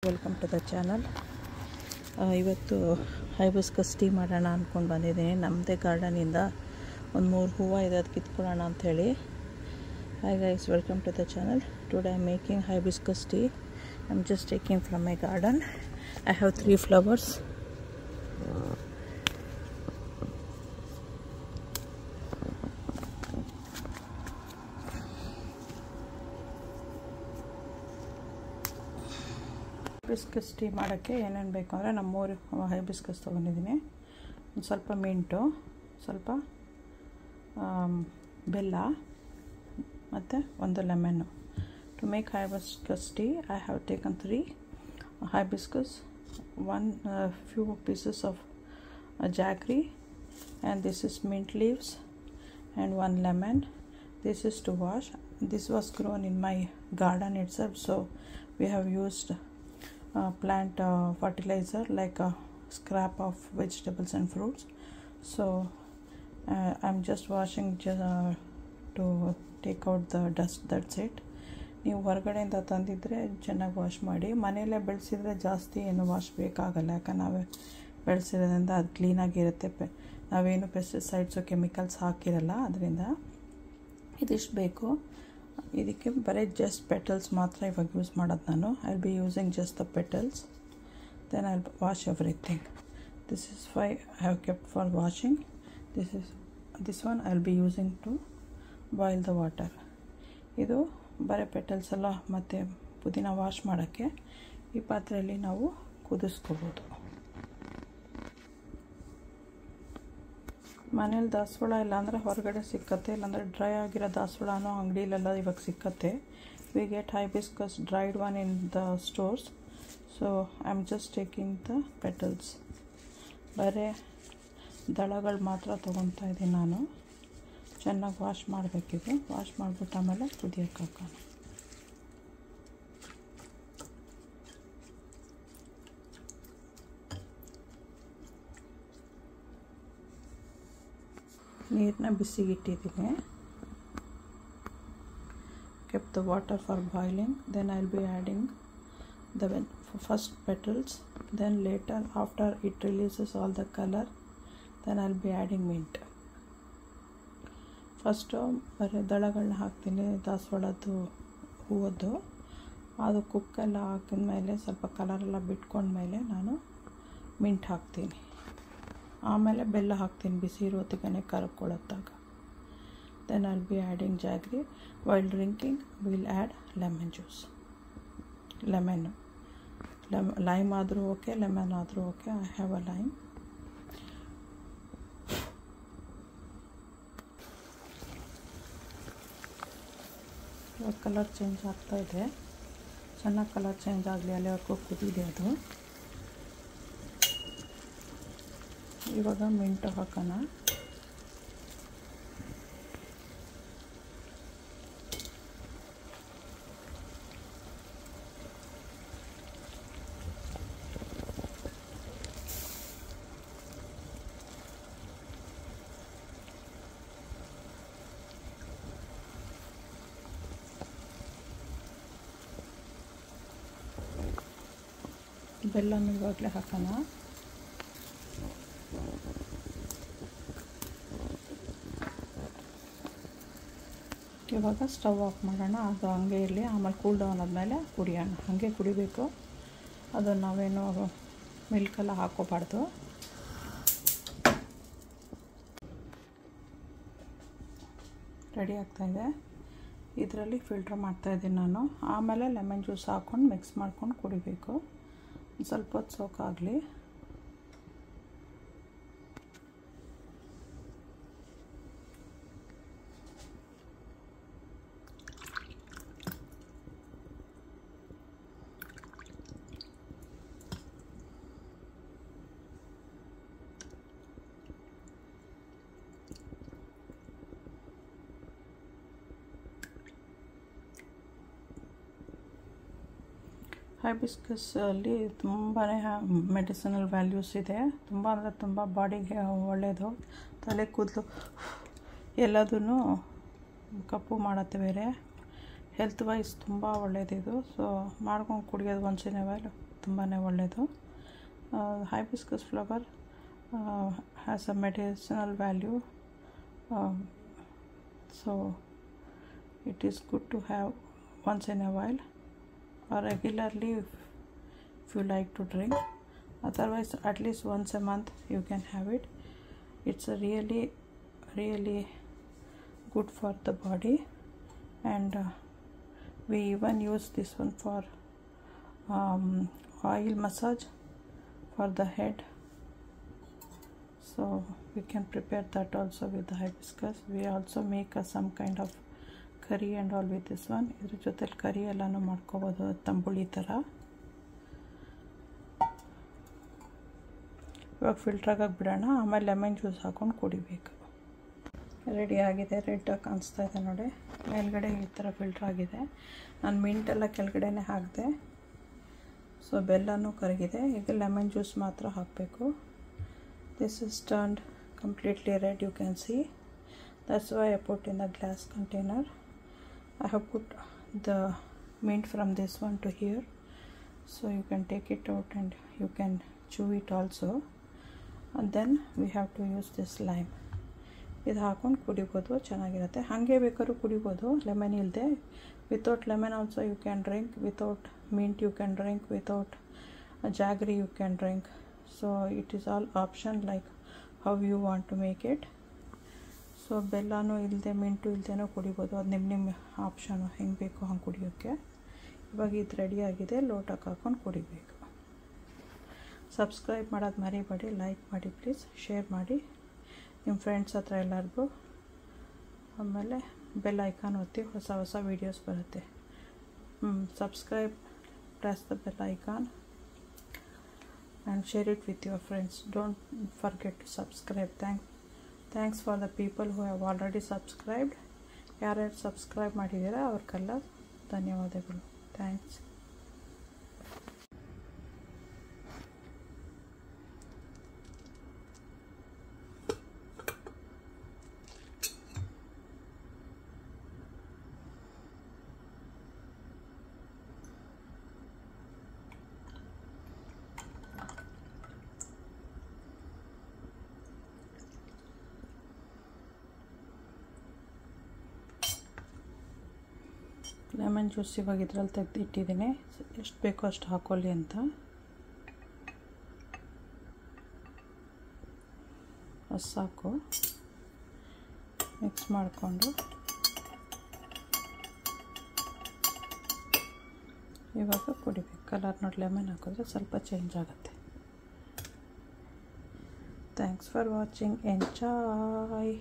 Welcome to the channel. ಇವತ್ತು hibiscus tea ಮಾಡೋಣ ಅಂದ್ಕೊಂಡು ಬಂದಿದ್ದೀನಿ. ನಮ್ಮದೇ ಗಾರ್ಡನಿಂದ ಒಂದು 3 ಹೂವು ಇದೆ, ಅದು ಕಿತ್ಕೊಳ್ಳೋಣ ಅಂಥೇಳಿ. Hi guys, welcome to the channel. Today I am making hibiscus tea. I am just taking from my garden. I have 3 flowers. Hibiscus tea ಮಾಡೋಕ್ಕೆ ಏನೇನು ಬೇಕು ಅಂದರೆ, ನಾನು 3 ಹೈಬಿಸ್ಕಸ್ ತೊಗೊಂಡಿದ್ದೀನಿ. ಒಂದು ಸ್ವಲ್ಪ ಮಿಂಟು, ಸ್ವಲ್ಪ ಬೆಲ್ಲ ಮತ್ತು ಒಂದು ಲೆಮನ್ನು. To make hibiscus tea I have taken 3 hibiscus, few pieces of jaggery, and this is mint leaves, and 1 lemon. This is to wash. This was grown in my garden itself, so we have used plant fertilizer like a scrap of vegetables and fruits. So I'm just washing to take out the dust. That's it. ನೀವು ಹೊರಗಡೆಯಿಂದ ತಂದಿದ್ದರೆ ಚೆನ್ನಾಗಿ wash ಮಾಡಿ. ಮನೆಯಲ್ಲೇ ಬೆಳೆಸಿದ್ರೆ ಜಾಸ್ತಿ ಏನು wash ಬೇಕಾಗಲ್ಲ, ಯಾಕಂದ್ರೆ ನಾವೇ ಬೆಳೆಸಿರೋದ್ರಿಂದ ಅದು ಕ್ಲೀನಾಗಿರುತ್ತೆ. ನಾವೇನು ಪೆಸ್ಟಿಸೈಡ್ಸು ಕೆಮಿಕಲ್ಸ್ ಹಾಕಿರಲ್ಲ, ಅದರಿಂದ ಇದಿಷ್ಟು ಬೇಕು. ಇದಕ್ಕೆ ಬರೀ ಜಸ್ಟ್ ಪೆಟಲ್ಸ್ ಮಾತ್ರ ಇವಾಗ ಯೂಸ್ ಮಾಡೋದು ನಾನು. I will be using just the petals, then I will wash everything. This is 5 I have kept for washing. This one I will be using to boil the water. ಇದು ಬರೀ petals ಎಲ್ಲ ಮತ್ತು ಪುದೀನ wash ಮಾಡೋಕ್ಕೆ ಈ ಪಾತ್ರೆಯಲ್ಲಿ ನಾವು ಕುದಿಸ್ಕೋಬೋದು. ಮನೇಲಿ ದಾಸವಾಳ ಇಲ್ಲಾಂದರೆ ಹೊರಗಡೆ ಸಿಕ್ಕತ್ತೆ, ಇಲ್ಲಾಂದರೆ ಡ್ರೈ ಆಗಿರೋ ದಾಸವಾಳನೂ ಅಂಗಡಿಲೆಲ್ಲ ಇವಾಗ ಸಿಕ್ಕತ್ತೆ. We get hibiscus dried one in the stores. So I am just taking the petals. ಬರೀ ದಳಗಳು ಮಾತ್ರ ತೊಗೊತಾ ಇದ್ದೀನಿ ನಾನು. ಚೆನ್ನಾಗಿ ವಾಶ್ ಮಾಡಬೇಕಿದೆ. ವಾಶ್ ಮಾಡಿಬಿಟ್ಟು ಆಮೇಲೆ ಕುದಿಯೋಕ್ಕೆ ಹಾಕೋಣ. ನೀರನ್ನ ಬಿಸಿಗಿಟ್ಟಿದ್ದೀನಿ. kept the water for boiling. Then I'll be adding the first petals. Then later, after it releases all the color, then I'll be adding mint. First ಬರೀ ದಳಗಳನ್ನ ಹಾಕ್ತೀನಿ, ದಾಸವಾಳದ್ದು ಹೂವದ್ದು. ಅದು ಕುಕ್ಕೆಲ್ಲ ಹಾಕಿದ್ಮೇಲೆ ಸ್ವಲ್ಪ ಕಲರೆಲ್ಲ ಬಿಟ್ಕೊಂಡ್ಮೇಲೆ ನಾನು ಮಿಂಟ್ ಹಾಕ್ತೀನಿ. ಆಮೇಲೆ ಬೆಲ್ಲ ಹಾಕ್ತೀನಿ, ಬಿಸಿ ಇರೋತ್ತಿಗೆ ಕರ್ಕೊಳ್ಳೋತ್ತಾಗ. Then I will be adding jaggery. While drinking will add lemon juice. Lime ಆದರೂ ಓಕೆ, ಲೆಮನ್ ಆದರೂ okay. I have a lime. ಇವಾಗ ಕಲರ್ ಚೇಂಜ್ ಆಗ್ತಾಯಿದೆ. ಚೆನ್ನಾಗಿ ಕಲರ್ ಚೇಂಜ್ ಆಗಲಿ, ಅಲ್ಲಿವರೆಗೂ ಕುದೀಲಿ ಅದು. ಇವಾಗ ಮಿಂಟು ಹಾಕೋಣ. ಬೆಲ್ಲನೂ ಇವಾಗಲೇ ಹಾಕೋಣ. ಇವಾಗ ಸ್ಟವ್ ಆಫ್ ಮಾಡೋಣ. ಅದು ಹಂಗೆ ಇರಲಿ, ಆಮೇಲೆ ಕೂಲ್ ಡೌನ್ ಆದಮೇಲೆ ಕುಡಿಯೋಣ. ಹಾಗೆ ಕುಡಿಬೇಕು. ಅದು ನಾವೇನು ಮಿಲ್ಕೆಲ್ಲ ಹಾಕೋಬಾರ್ದು. ರೆಡಿ ಆಗ್ತಾಯಿದೆ. ಇದರಲ್ಲಿ ಫಿಲ್ಟ್ರ್ ಮಾಡ್ತಾಯಿದ್ದೀನಿ ನಾನು. ಆಮೇಲೆ ಲೆಮನ್ ಜ್ಯೂಸ್ ಹಾಕ್ಕೊಂಡು ಮಿಕ್ಸ್ ಮಾಡ್ಕೊಂಡು ಕುಡಿಬೇಕು. ಸ್ವಲ್ಪ ಹೊತ್ತು ಸೋಕಾಗಲಿ. ಹೈಬಿಸ್ಕಸ್ ಅಲ್ಲಿ ತುಂಬಾ ಮೆಡಿಸಿನಲ್ ವ್ಯಾಲ್ಯೂಸ್ ಇದೆ. ತುಂಬ ಅಂದರೆ ತುಂಬ ಬಾಡಿಗೆ ಒಳ್ಳೆಯದು. ತಲೆ ಕೂದಲು ಎಲ್ಲದೂ ಕಪ್ಪು ಮಾಡುತ್ತೆ. ಬೇರೆ ಹೆಲ್ತ್ ವೈಸ್ ತುಂಬ ಒಳ್ಳೆಯದಿದು. ಸೊ ಮಾಡ್ಕೊಂಡು ಕುಡಿಯೋದು ಒನ್ಸ್ ಇನ್ ಎ ವೈಲ್ ತುಂಬಾ ಒಳ್ಳೆಯದು. Hibiscus flower has a medicinal value, so it is good to have once in a while or regularly if you like to drink. Otherwise at least once a month you can have it. It's a really good for the body, and we even use this one for oil massage for the head, so we can prepare that also with the hibiscus. We also make some kind of curry and all with this one. ಇದ್ರ ಜೊತೆಲಿ ಕರಿ ಎಲ್ಲನೂ ಮಾಡ್ಕೋಬೋದು, ತಂಬುಳಿ ಥರ. ಇವಾಗ ಫಿಲ್ಟ್ರಾಗಿ ಬಿಡೋಣ, ಆಮೇಲೆ lemon juice ಹಾಕ್ಕೊಂಡು ಕುಡಿಬೇಕು. ರೆಡಿ ಆಗಿದೆ, ರೆಡ್ ಕಾಣಿಸ್ತಾ ಇದೆ ನೋಡಿ, ಮೇಲ್ಗಡೆ ಈ ಥರ ಫಿಲ್ಟ್ರ್ ಆಗಿದೆ. ನಾನು ಮಿಂಟೆಲ್ಲ ಕೆಳಗಡೆನೇ ಹಾಕಿದೆ, ಸೊ ಬೆಲ್ಲನೂ ಕರಗಿದೆ. ಈಗ ಲೆಮನ್ ಜ್ಯೂಸ್ ಮಾತ್ರ ಹಾಕಬೇಕು. This is turned completely red, you can see. That's why I put in the glass container. I have put the mint from this one to here, so you can take it out and you can chew it also. And then we have to use this lime. ಇದು ಹಾಕೊಂಡು ಕುಡಿಬೋದು, ಚೆನ್ನಾಗಿರುತ್ತೆ. ಹಾಗೆ ಬೇಕಾದ್ರೂ ಕುಡಿಬೋದು lemon ಇಲ್ಲದೆ. Without lemon also you can drink, without mint you can drink, without jaggery you can drink. So it is all option like how you want to make it. So ಬೆಲ್ಲನೂ ಇಲ್ಲದೆ ಮಿಂಟು ಇಲ್ಲದೇನೂ ಕುಡಿಬೋದು, ಅದು ನಿಮ್ಮ option, ಹೆಂಗೆ ಬೇಕೋ ಹಂಗೆ ಕುಡಿಯೋಕ್ಕೆ. ಇವಾಗ ಇದು ರೆಡಿಯಾಗಿದೆ, ಲೋಟಕ್ಕೆ ಹಾಕ್ಕೊಂಡು ಕುಡಿಬೇಕು. ಸಬ್ಸ್ಕ್ರೈಬ್ ಮಾಡೋದು ಮರಿಬೇಡಿ, ಲೈಕ್ ಮಾಡಿ ಪ್ಲೀಸ್, ಶೇರ್ ಮಾಡಿ ನಿಮ್ಮ ಫ್ರೆಂಡ್ಸ್ ಹತ್ರ ಎಲ್ಲರಿಗೂ. ಆಮೇಲೆ ಬೆಲ್ ಐಕಾನ್ ಒತ್ತಿ, ಹೊಸ ಹೊಸ ವೀಡಿಯೋಸ್ ಬರುತ್ತೆ. Subscribe, press the bell icon and share it with your friends. Don't forget to subscribe. Thanks for the people who have already subscribed. ಯಾರ್ಯಾರು ಸಬ್ಸ್ಕ್ರೈಬ್ ಮಾಡಿದ್ದೀರಾ ಅವ್ರಿಗೆಲ್ಲ ಧನ್ಯವಾದಗಳು. ಥ್ಯಾಂಕ್ಸ್. ಲೆಮನ್ ಜ್ಯೂಸ್ ಇವಾಗ ಇದರಲ್ಲಿ ತೆಗೆದು ಇಟ್ಟಿದ್ದೀನಿ, ಎಷ್ಟು ಬೇಕೋ ಅಷ್ಟು ಹಾಕೊಳ್ಳಿ ಅಂತ. ಅದು ಸಾಕು. ಮಿಕ್ಸ್ ಮಾಡಿಕೊಂಡು ಇವಾಗ ಕುಡಿಬೇಕು. ಕಲರ್ ನೋಡಿ, ಲೆಮನ್ ಹಾಕಿದ್ರೆ ಸ್ವಲ್ಪ ಚೇಂಜ್ ಆಗುತ್ತೆ. Thanks for watching. ಎಂಜಾಯ್.